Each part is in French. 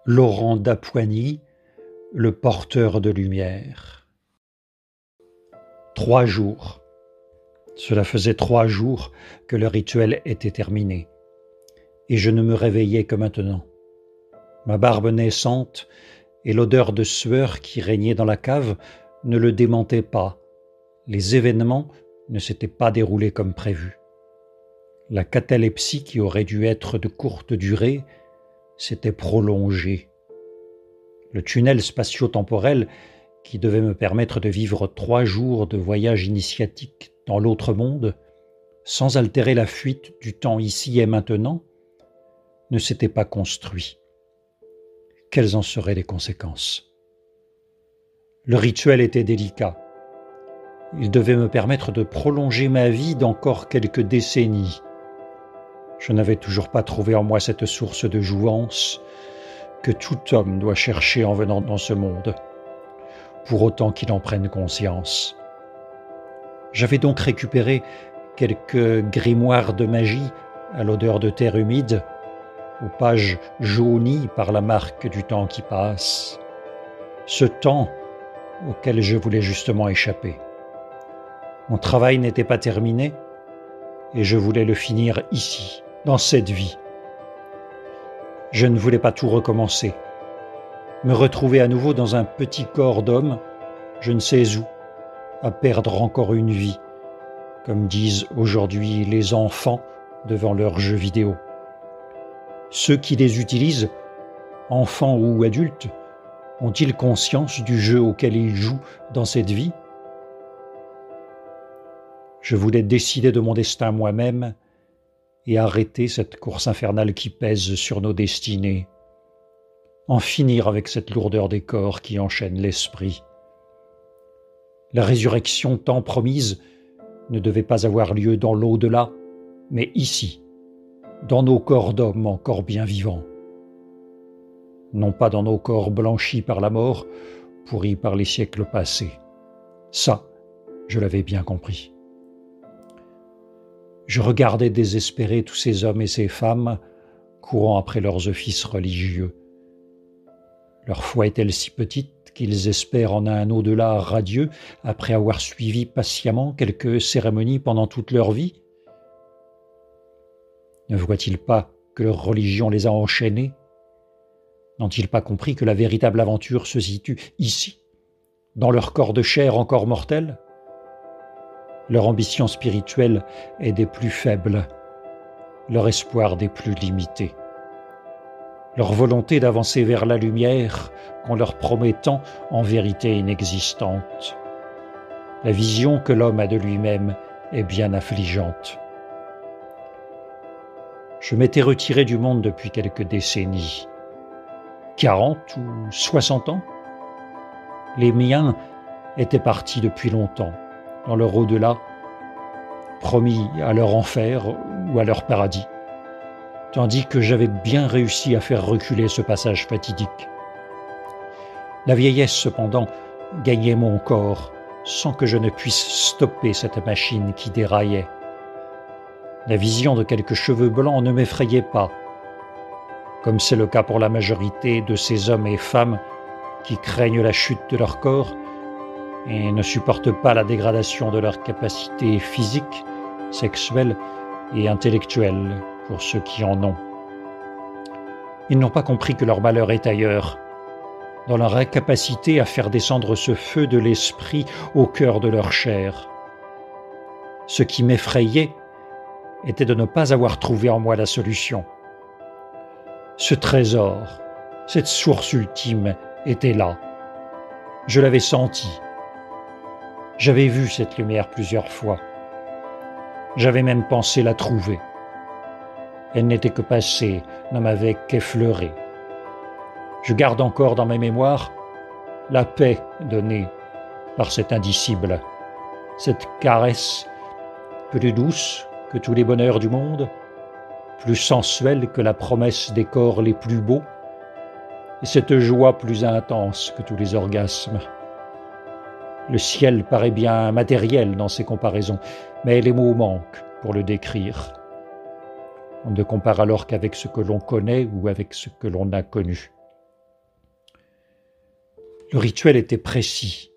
Laurent d'Apoigny, le porteur de lumière. 3 jours. Cela faisait 3 jours que le rituel était terminé, et je ne me réveillais que maintenant. Ma barbe naissante et l'odeur de sueur qui régnait dans la cave ne le démentaient pas. Les événements ne s'étaient pas déroulés comme prévu. La catalepsie, qui aurait dû être de courte durée, s'était prolongée. Le tunnel spatio-temporel, qui devait me permettre de vivre 3 jours de voyage initiatique dans l'autre monde, sans altérer la fuite du temps ici et maintenant, ne s'était pas construit. Quelles en seraient les conséquences? Le rituel était délicat. Il devait me permettre de prolonger ma vie d'encore quelques décennies. Je n'avais toujours pas trouvé en moi cette source de jouvence que tout homme doit chercher en venant dans ce monde, pour autant qu'il en prenne conscience. J'avais donc récupéré quelques grimoires de magie à l'odeur de terre humide, aux pages jaunies par la marque du temps qui passe. Ce temps auquel je voulais justement échapper. Mon travail n'était pas terminé et je voulais le finir ici, dans cette vie. Je ne voulais pas tout recommencer. Me retrouver à nouveau dans un petit corps d'homme, je ne sais où, à perdre encore une vie, comme disent aujourd'hui les enfants devant leurs jeux vidéo. Ceux qui les utilisent, enfants ou adultes, ont-ils conscience du jeu auquel ils jouent dans cette vie? Je voulais décider de mon destin moi-même et arrêter cette course infernale qui pèse sur nos destinées. En finir avec cette lourdeur des corps qui enchaîne l'esprit. La résurrection tant promise ne devait pas avoir lieu dans l'au-delà, mais ici, dans nos corps d'hommes encore bien vivants. Non pas dans nos corps blanchis par la mort, pourris par les siècles passés. Ça, je l'avais bien compris. Je regardais désespérés tous ces hommes et ces femmes courant après leurs offices religieux. Leur foi est-elle si petite qu'ils espèrent en un au-delà radieux après avoir suivi patiemment quelques cérémonies pendant toute leur vie? Ne voient-ils pas que leur religion les a enchaînés? N'ont-ils pas compris que la véritable aventure se situe ici, dans leur corps de chair encore mortel? Leur ambition spirituelle est des plus faibles, leur espoir des plus limités. Leur volonté d'avancer vers la lumière qu'on leur promet tant en vérité inexistante. La vision que l'homme a de lui-même est bien affligeante. Je m'étais retiré du monde depuis quelques décennies. 40 ou 60 ans? Les miens étaient partis depuis longtemps, dans leur au-delà, promis à leur enfer ou à leur paradis, tandis que j'avais bien réussi à faire reculer ce passage fatidique. La vieillesse, cependant, gagnait mon corps, sans que je ne puisse stopper cette machine qui déraillait. La vision de quelques cheveux blancs ne m'effrayait pas, comme c'est le cas pour la majorité de ces hommes et femmes qui craignent la chute de leur corps et ne supportent pas la dégradation de leurs capacités physiques, sexuelles et intellectuelles, pour ceux qui en ont. Ils n'ont pas compris que leur malheur est ailleurs, dans leur incapacité à faire descendre ce feu de l'esprit au cœur de leur chair. Ce qui m'effrayait était de ne pas avoir trouvé en moi la solution. Ce trésor, cette source ultime était là. Je l'avais senti. J'avais vu cette lumière plusieurs fois. J'avais même pensé la trouver. Elle n'était que passée, ne m'avait qu'effleuré. Je garde encore dans mes mémoires la paix donnée par cet indicible, cette caresse plus douce que tous les bonheurs du monde, plus sensuelle que la promesse des corps les plus beaux, et cette joie plus intense que tous les orgasmes. Le ciel paraît bien matériel dans ces comparaisons, mais les mots manquent pour le décrire. On ne compare alors qu'avec ce que l'on connaît ou avec ce que l'on a connu. Le rituel était précis.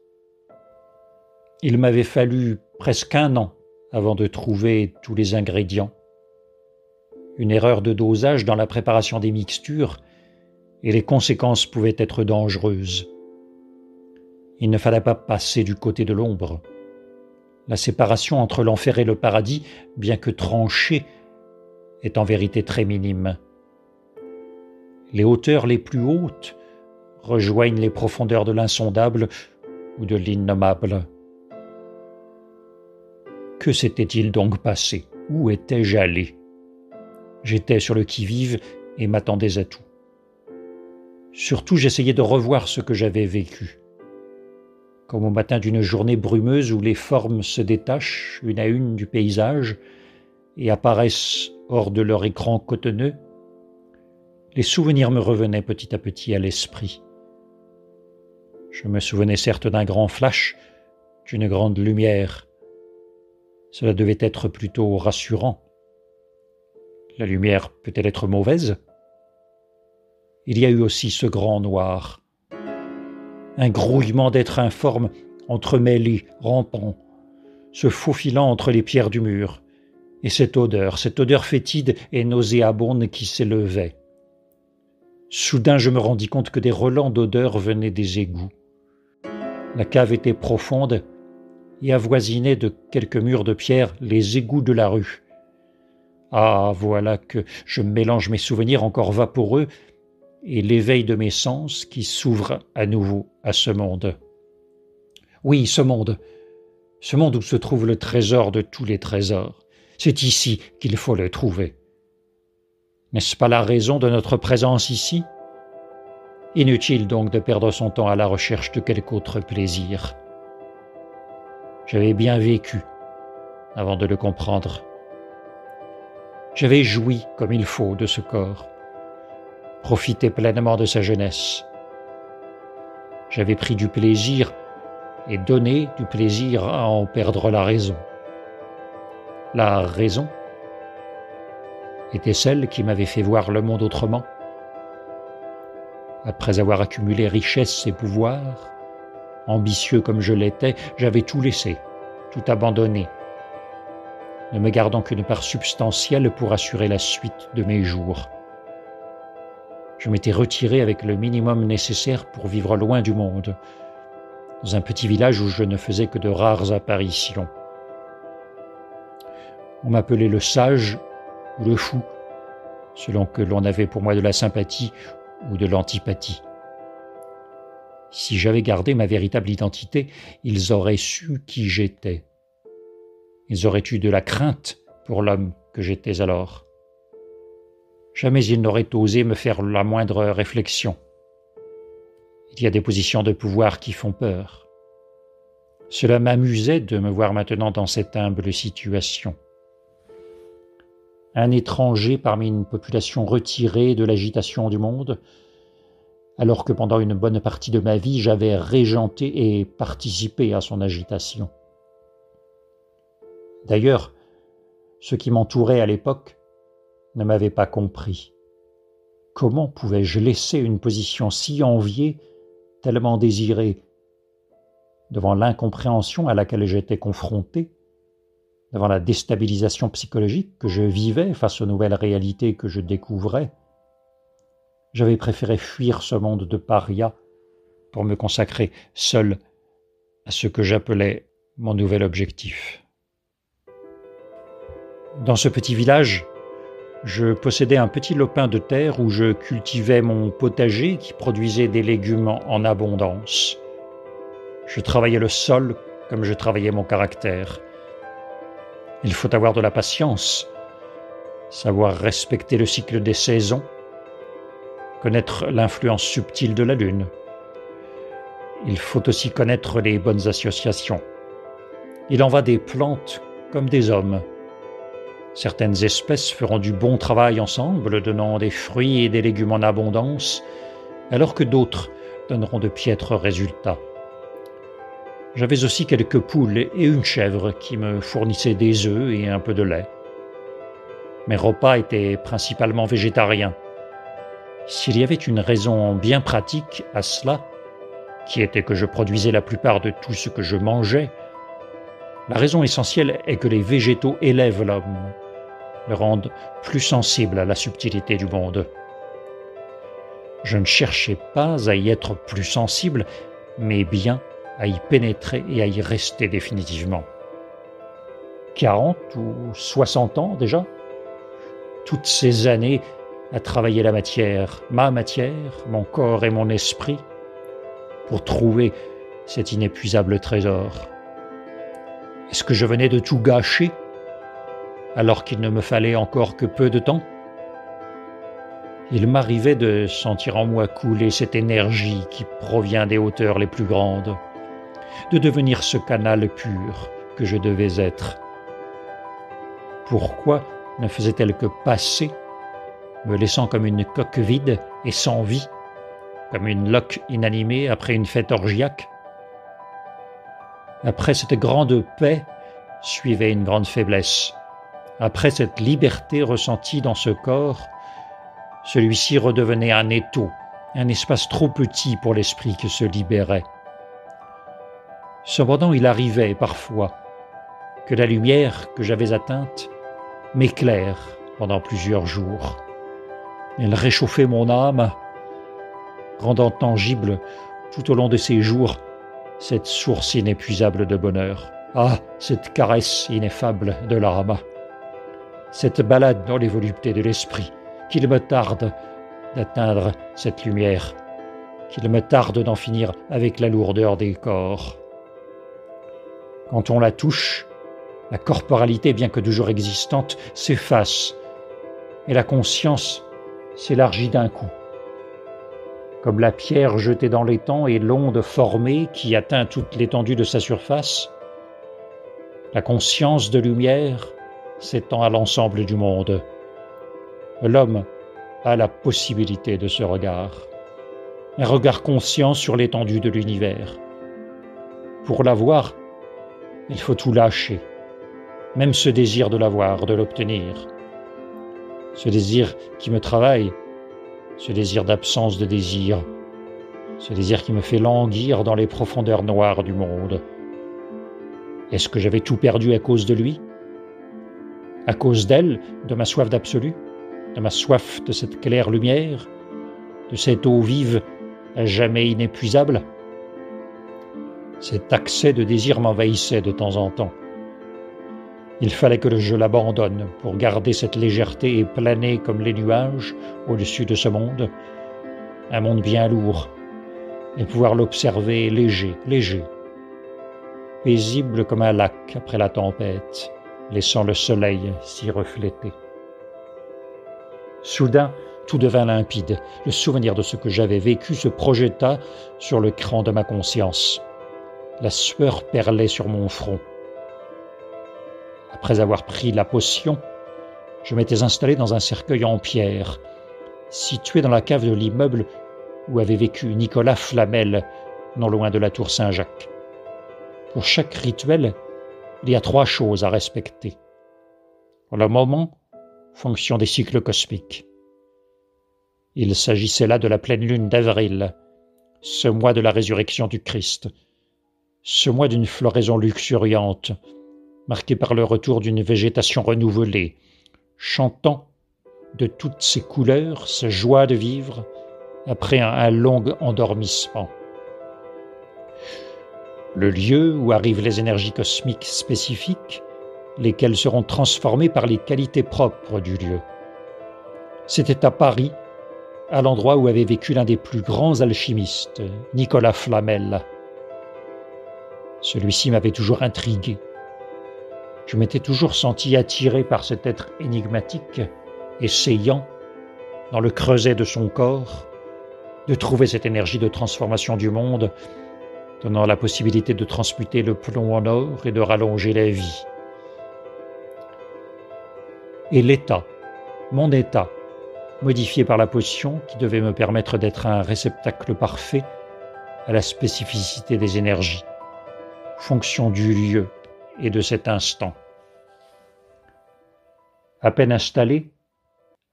Il m'avait fallu presque 1 an avant de trouver tous les ingrédients. Une erreur de dosage dans la préparation des mixtures et les conséquences pouvaient être dangereuses. Il ne fallait pas passer du côté de l'ombre. La séparation entre l'enfer et le paradis, bien que tranchée, est en vérité très minime. Les hauteurs les plus hautes rejoignent les profondeurs de l'insondable ou de l'innommable. Que s'était-il donc passé? Où étais-je allé? J'étais sur le qui-vive et m'attendais à tout. Surtout, j'essayais de revoir ce que j'avais vécu. Comme au matin d'une journée brumeuse où les formes se détachent une à une du paysage et apparaissent hors de leur écran cotonneux, les souvenirs me revenaient petit à petit à l'esprit. Je me souvenais certes d'un grand flash, d'une grande lumière. Cela devait être plutôt rassurant. La lumière peut-elle être mauvaise? Il y a eu aussi ce grand noir. Un grouillement d'êtres informes entremêlés, rampants, se faufilant entre les pierres du mur, et cette odeur fétide et nauséabonde qui s'élevait. Soudain, je me rendis compte que des relents d'odeur venaient des égouts. La cave était profonde et avoisinait de quelques murs de pierre les égouts de la rue. Ah, voilà que je mélange mes souvenirs encore vaporeux et l'éveil de mes sens qui s'ouvre à nouveau à ce monde. Oui, ce monde où se trouve le trésor de tous les trésors. C'est ici qu'il faut le trouver. N'est-ce pas la raison de notre présence ici? Inutile donc de perdre son temps à la recherche de quelque autre plaisir. J'avais bien vécu avant de le comprendre. J'avais joui comme il faut de ce corps, profité pleinement de sa jeunesse. J'avais pris du plaisir et donné du plaisir à en perdre la raison. La raison était celle qui m'avait fait voir le monde autrement. Après avoir accumulé richesse et pouvoir, ambitieux comme je l'étais, j'avais tout laissé, tout abandonné, ne me gardant qu'une part substantielle pour assurer la suite de mes jours. Je m'étais retiré avec le minimum nécessaire pour vivre loin du monde, dans un petit village où je ne faisais que de rares apparitions. On m'appelait le sage ou le fou, selon que l'on avait pour moi de la sympathie ou de l'antipathie. Si j'avais gardé ma véritable identité, ils auraient su qui j'étais. Ils auraient eu de la crainte pour l'homme que j'étais alors. Jamais ils n'auraient osé me faire la moindre réflexion. Il y a des positions de pouvoir qui font peur. Cela m'amusait de me voir maintenant dans cette humble situation. Un étranger parmi une population retirée de l'agitation du monde, alors que pendant une bonne partie de ma vie, j'avais régenté et participé à son agitation. D'ailleurs, ceux qui m'entouraient à l'époque ne m'avaient pas compris. Comment pouvais-je laisser une position si enviée, tellement désirée, devant l'incompréhension à laquelle j'étais confronté, devant la déstabilisation psychologique que je vivais face aux nouvelles réalités que je découvrais? J'avais préféré fuir ce monde de paria pour me consacrer seul à ce que j'appelais mon nouvel objectif. Dans ce petit village, je possédais un petit lopin de terre où je cultivais mon potager qui produisait des légumes en abondance. Je travaillais le sol comme je travaillais mon caractère. Il faut avoir de la patience, savoir respecter le cycle des saisons, connaître l'influence subtile de la lune. Il faut aussi connaître les bonnes associations. Il en va des plantes comme des hommes. Certaines espèces feront du bon travail ensemble, donnant des fruits et des légumes en abondance, alors que d'autres donneront de piètres résultats. J'avais aussi quelques poules et une chèvre qui me fournissaient des œufs et un peu de lait. Mes repas étaient principalement végétariens. S'il y avait une raison bien pratique à cela, qui était que je produisais la plupart de tout ce que je mangeais, la raison essentielle est que les végétaux élèvent l'homme, le rendent plus sensible à la subtilité du monde. Je ne cherchais pas à y être plus sensible, mais bien à y pénétrer et à y rester définitivement. 40 ou 60 ans déjà, toutes ces années à travailler la matière, ma matière, mon corps et mon esprit, pour trouver cet inépuisable trésor. Est-ce que je venais de tout gâcher, alors qu'il ne me fallait encore que peu de temps? Il m'arrivait de sentir en moi couler cette énergie qui provient des hauteurs les plus grandes, de devenir ce canal pur que je devais être. Pourquoi ne faisait-elle que passer, me laissant comme une coque vide et sans vie, comme une loque inanimée après une fête orgiaque? Après cette grande paix suivait une grande faiblesse. Après cette liberté ressentie dans ce corps, celui-ci redevenait un étau, un espace trop petit pour l'esprit qui se libérait. Cependant, il arrivait parfois que la lumière que j'avais atteinte m'éclaire pendant plusieurs jours. Elle réchauffait mon âme, rendant tangible tout au long de ces jours cette source inépuisable de bonheur. Ah, cette caresse ineffable de l'âme, cette balade dans les voluptés de l'esprit, qu'il me tarde d'atteindre cette lumière, qu'il me tarde d'en finir avec la lourdeur des corps. Quand on la touche, la corporalité, bien que toujours existante, s'efface et la conscience s'élargit d'un coup. Comme la pierre jetée dans l'étang et l'onde formée qui atteint toute l'étendue de sa surface, la conscience de lumière s'étend à l'ensemble du monde. L'homme a la possibilité de ce regard, un regard conscient sur l'étendue de l'univers. Pour l'avoir, il faut tout lâcher, même ce désir de l'avoir, de l'obtenir. Ce désir qui me travaille, ce désir d'absence de désir, ce désir qui me fait languir dans les profondeurs noires du monde. Est-ce que j'avais tout perdu à cause de lui? À cause d'elle, de ma soif d'absolu, de ma soif de cette claire lumière, de cette eau vive à jamais inépuisable? Cet accès de désir m'envahissait de temps en temps. Il fallait que je l'abandonne pour garder cette légèreté et planer comme les nuages au-dessus de ce monde, un monde bien lourd, et pouvoir l'observer léger, léger, paisible comme un lac après la tempête, laissant le soleil s'y refléter. Soudain, tout devint limpide. Le souvenir de ce que j'avais vécu se projeta sur le cran de ma conscience. La sueur perlait sur mon front. Après avoir pris la potion, je m'étais installé dans un cercueil en pierre, situé dans la cave de l'immeuble où avait vécu Nicolas Flamel, non loin de la tour Saint-Jacques. Pour chaque rituel, il y a 3 choses à respecter. Le moment, fonction des cycles cosmiques. Il s'agissait là de la pleine lune d'avril, ce mois de la résurrection du Christ, ce mois d'une floraison luxuriante, marqué par le retour d'une végétation renouvelée, chantant de toutes ses couleurs sa joie de vivre après un long endormissement. Le lieu où arrivent les énergies cosmiques spécifiques, lesquelles seront transformées par les qualités propres du lieu. C'était à Paris, à l'endroit où avait vécu l'un des plus grands alchimistes, Nicolas Flamel. Celui-ci m'avait toujours intrigué. Je m'étais toujours senti attiré par cet être énigmatique, essayant, dans le creuset de son corps, de trouver cette énergie de transformation du monde, donnant la possibilité de transmuter le plomb en or et de rallonger la vie. Et l'état, mon état, modifié par la potion qui devait me permettre d'être un réceptacle parfait à la spécificité des énergies, fonction du lieu et de cet instant. À peine installé,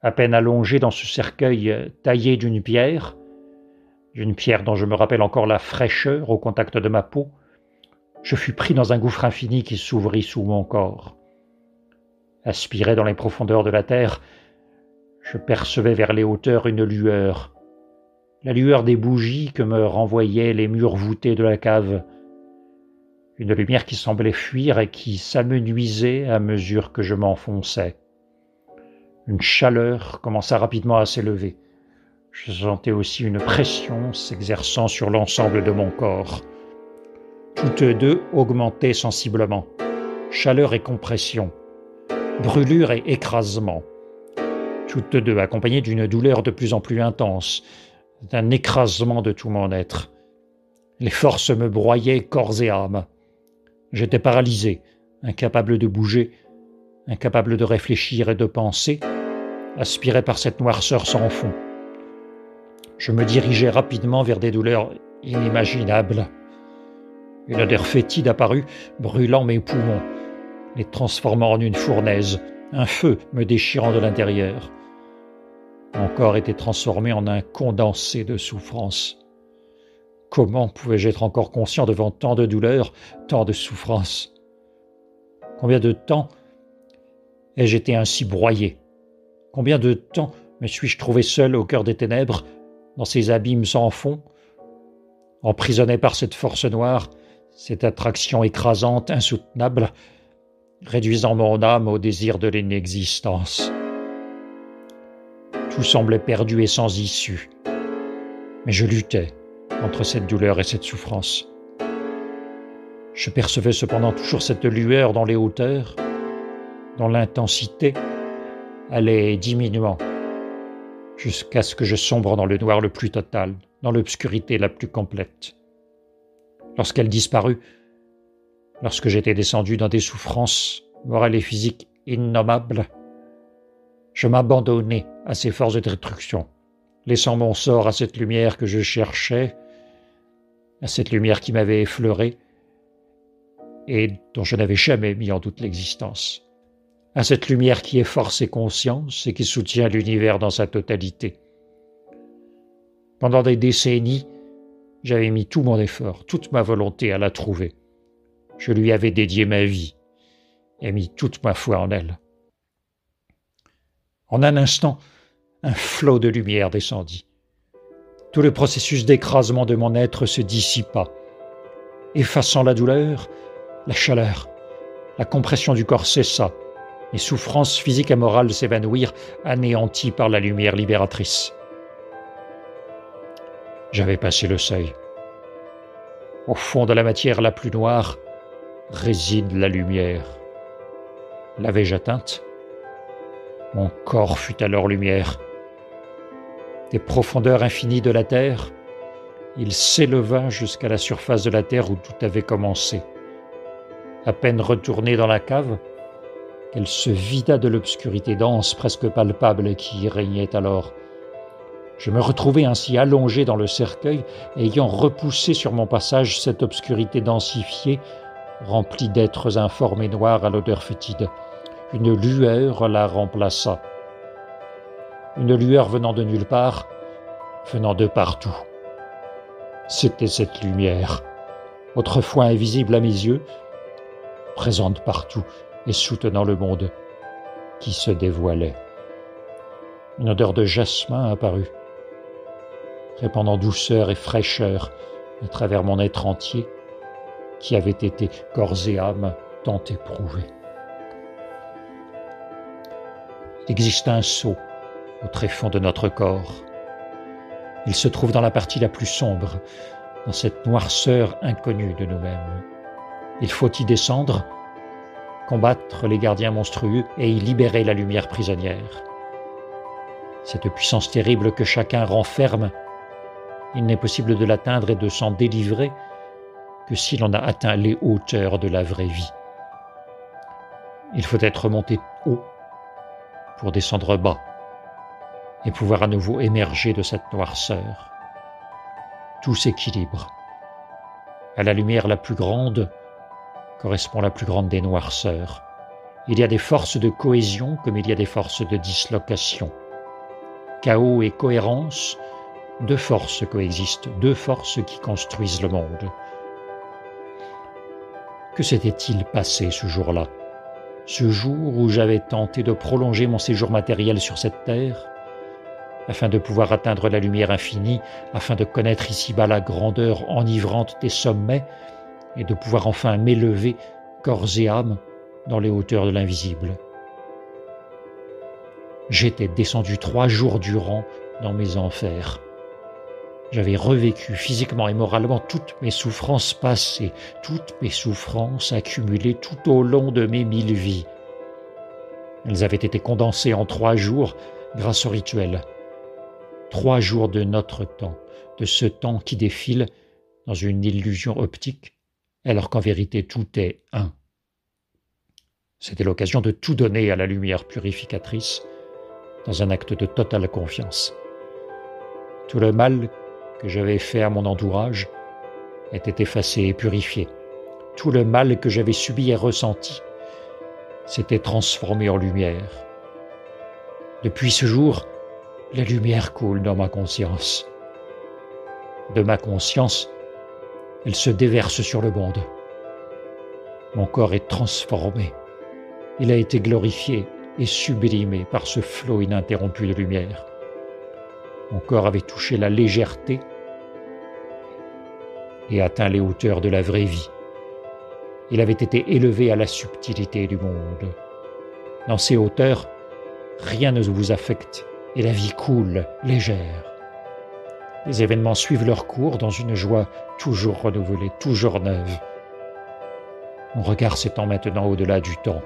à peine allongé dans ce cercueil taillé d'une pierre, d'une pierre dont je me rappelle encore la fraîcheur au contact de ma peau, je fus pris dans un gouffre infini qui s'ouvrit sous mon corps. Aspiré dans les profondeurs de la terre, je percevais vers les hauteurs une lueur, la lueur des bougies que me renvoyaient les murs voûtés de la cave, une lumière qui semblait fuir et qui s'amenuisait à mesure que je m'enfonçais. Une chaleur commença rapidement à s'élever. Je sentais aussi une pression s'exerçant sur l'ensemble de mon corps. Toutes deux augmentaient sensiblement. Chaleur et compression, brûlure et écrasement. Toutes deux accompagnées d'une douleur de plus en plus intense, d'un écrasement de tout mon être. Les forces me broyaient corps et âme. J'étais paralysé, incapable de bouger, incapable de réfléchir et de penser, aspiré par cette noirceur sans fond. Je me dirigeais rapidement vers des douleurs inimaginables. Une odeur fétide apparut, brûlant mes poumons, les transformant en une fournaise, un feu me déchirant de l'intérieur. Mon corps était transformé en un condensé de souffrance. Comment pouvais-je être encore conscient devant tant de douleurs, tant de souffrances? Combien de temps ai-je été ainsi broyé? Combien de temps me suis-je trouvé seul au cœur des ténèbres, dans ces abîmes sans fond, emprisonné par cette force noire, cette attraction écrasante, insoutenable, réduisant mon âme au désir de l'inexistence. Tout semblait perdu et sans issue, mais je luttais entre cette douleur et cette souffrance. Je percevais cependant toujours cette lueur dans les hauteurs, dont l'intensité allait diminuant, jusqu'à ce que je sombre dans le noir le plus total, dans l'obscurité la plus complète. Lorsqu'elle disparut, lorsque j'étais descendu dans des souffrances morales et physiques innommables, je m'abandonnai à ces forces de destruction, laissant mon sort à cette lumière que je cherchais, à cette lumière qui m'avait effleuré et dont je n'avais jamais mis en doute l'existence, à cette lumière qui est force et conscience et qui soutient l'univers dans sa totalité. Pendant des décennies, j'avais mis tout mon effort, toute ma volonté à la trouver. Je lui avais dédié ma vie et mis toute ma foi en elle. En un instant, un flot de lumière descendit. Tout le processus d'écrasement de mon être se dissipa, effaçant la douleur, la chaleur, la compression du corps cessa, mes souffrances physiques et morales s'évanouirent, anéanties par la lumière libératrice. J'avais passé le seuil. Au fond de la matière la plus noire réside la lumière. L'avais-je atteinte? Mon corps fut alors lumière. Des profondeurs infinies de la terre, il s'éleva jusqu'à la surface de la terre où tout avait commencé. À peine retournée dans la cave, qu'elle se vida de l'obscurité dense, presque palpable, qui y régnait alors. Je me retrouvai ainsi allongé dans le cercueil, ayant repoussé sur mon passage cette obscurité densifiée, remplie d'êtres informes et noirs à l'odeur fétide. Une lueur la remplaça. Une lueur venant de nulle part, venant de partout. C'était cette lumière, autrefois invisible à mes yeux, présente partout et soutenant le monde, qui se dévoilait. Une odeur de jasmin apparut, répandant douceur et fraîcheur à travers mon être entier, qui avait été corps et âme tant éprouvé. Il existe un sceau au tréfonds de notre corps. Il se trouve dans la partie la plus sombre, dans cette noirceur inconnue de nous-mêmes. Il faut y descendre, combattre les gardiens monstrueux et y libérer la lumière prisonnière. Cette puissance terrible que chacun renferme, il n'est possible de l'atteindre et de s'en délivrer que si l'on a atteint les hauteurs de la vraie vie. Il faut être monté haut pour descendre bas et pouvoir à nouveau émerger de cette noirceur. Tout s'équilibre. À la lumière la plus grande correspond la plus grande des noirceurs. Il y a des forces de cohésion comme il y a des forces de dislocation. Chaos et cohérence Deux forces coexistent, deux forces qui construisent le monde. Que s'était-il passé ce jour-là? Ce jour où j'avais tenté de prolonger mon séjour matériel sur cette terre, afin de pouvoir atteindre la lumière infinie, afin de connaître ici-bas la grandeur enivrante des sommets, et de pouvoir enfin m'élever, corps et âme, dans les hauteurs de l'invisible. J'étais descendu 3 jours durant dans mes enfers. J'avais revécu physiquement et moralement toutes mes souffrances passées, toutes mes souffrances accumulées tout au long de mes 1000 vies. Elles avaient été condensées en 3 jours grâce au rituel. 3 jours de notre temps, de ce temps qui défile dans une illusion optique, alors qu'en vérité tout est un. C'était l'occasion de tout donner à la lumière purificatrice dans un acte de totale confiance. Tout le mal que j'avais fait à mon entourage était effacé et purifié. Tout le mal que j'avais subi et ressenti s'était transformé en lumière. Depuis ce jour, la lumière coule dans ma conscience. De ma conscience, elle se déverse sur le monde. Mon corps est transformé. Il a été glorifié et sublimé par ce flot ininterrompu de lumière. Mon corps avait touché la légèreté et atteint les hauteurs de la vraie vie. Il avait été élevé à la subtilité du monde. Dans ces hauteurs, rien ne vous affecte et la vie coule, légère. Les événements suivent leur cours dans une joie toujours renouvelée, toujours neuve. Mon regard s'étend maintenant au-delà du temps.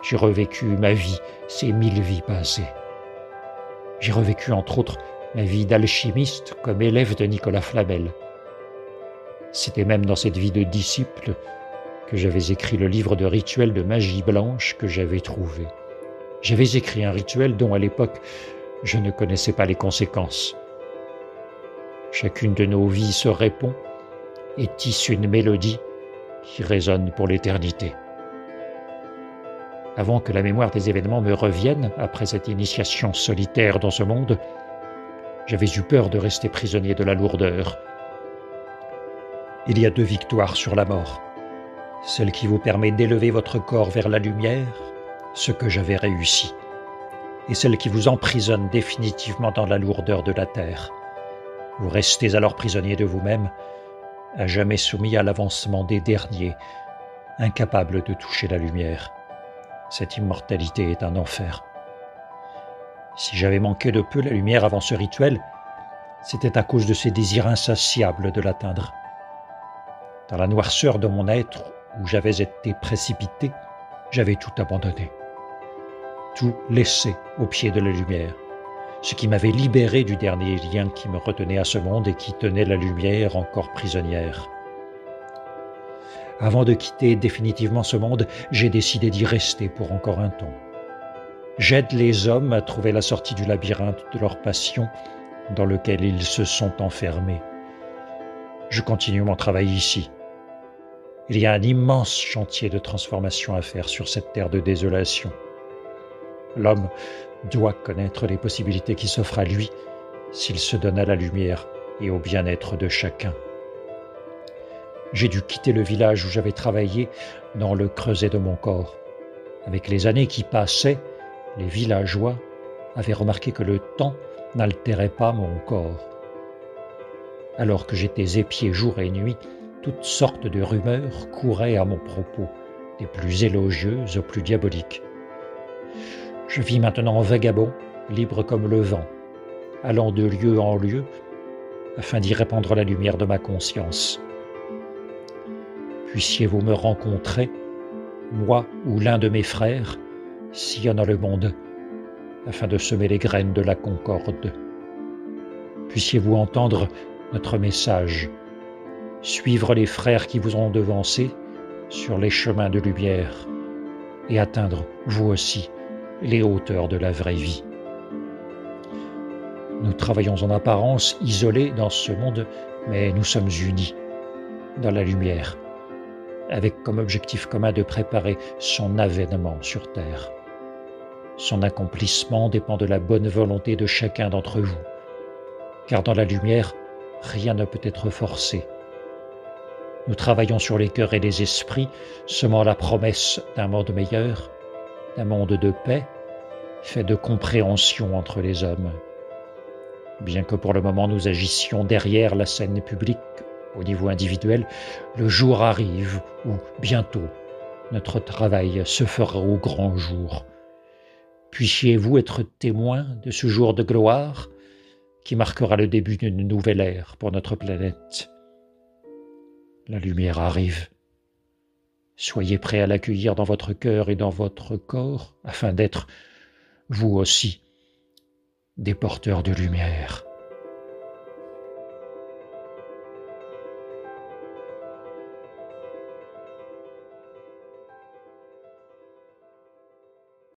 J'ai revécu ma vie, ces 1000 vies passées. J'ai revécu entre autres ma vie d'alchimiste comme élève de Nicolas Flamel. C'était même dans cette vie de disciple que j'avais écrit le livre de rituels de magie blanche que j'avais trouvé. J'avais écrit un rituel dont à l'époque je ne connaissais pas les conséquences. Chacune de nos vies se répond et tisse une mélodie qui résonne pour l'éternité. Avant que la mémoire des événements me revienne après cette initiation solitaire dans ce monde, j'avais eu peur de rester prisonnier de la lourdeur. Il y a 2 victoires sur la mort. Celle qui vous permet d'élever votre corps vers la lumière, ce que j'avais réussi, et celle qui vous emprisonne définitivement dans la lourdeur de la terre. Vous restez alors prisonnier de vous-même, à jamais soumis à l'avancement des derniers, incapable de toucher la lumière. Cette immortalité est un enfer. Si j'avais manqué de peu la lumière avant ce rituel, c'était à cause de ces désirs insatiables de l'atteindre. Dans la noirceur de mon être, où j'avais été précipité, j'avais tout abandonné. Tout laissé au pied de la lumière, ce qui m'avait libéré du dernier lien qui me retenait à ce monde et qui tenait la lumière encore prisonnière. Avant de quitter définitivement ce monde, j'ai décidé d'y rester pour encore un temps. J'aide les hommes à trouver la sortie du labyrinthe de leur passion dans lequel ils se sont enfermés. Je continue mon travail ici. Il y a un immense chantier de transformation à faire sur cette terre de désolation. L'homme doit connaître les possibilités qui s'offrent à lui s'il se donne à la lumière et au bien-être de chacun. J'ai dû quitter le village où j'avais travaillé dans le creuset de mon corps. Avec les années qui passaient, les villageois avaient remarqué que le temps n'altérait pas mon corps. Alors que j'étais épié jour et nuit, toutes sortes de rumeurs couraient à mon propos, des plus élogieuses aux plus diaboliques. Je vis maintenant vagabond, libre comme le vent, allant de lieu en lieu, afin d'y répandre la lumière de ma conscience. Puissiez-vous me rencontrer, moi ou l'un de mes frères, sillonnant le monde, afin de semer les graines de la concorde. Puissiez-vous entendre notre message, suivre les frères qui vous ont devancés sur les chemins de lumière, et atteindre, vous aussi, les hauteurs de la vraie vie. Nous travaillons en apparence isolés dans ce monde, mais nous sommes unis dans la lumière, avec comme objectif commun de préparer son avènement sur terre. Son accomplissement dépend de la bonne volonté de chacun d'entre vous. car dans la lumière, rien ne peut être forcé. Nous travaillons sur les cœurs et les esprits, semant la promesse d'un monde meilleur, d'un monde de paix, fait de compréhension entre les hommes. Bien que pour le moment nous agissions derrière la scène publique, au niveau individuel, le jour arrive où, bientôt, notre travail se fera au grand jour. Puissiez-vous être témoin de ce jour de gloire qui marquera le début d'une nouvelle ère pour notre planète. La lumière arrive. Soyez prêts à l'accueillir dans votre cœur et dans votre corps, afin d'être, vous aussi, des porteurs de lumière.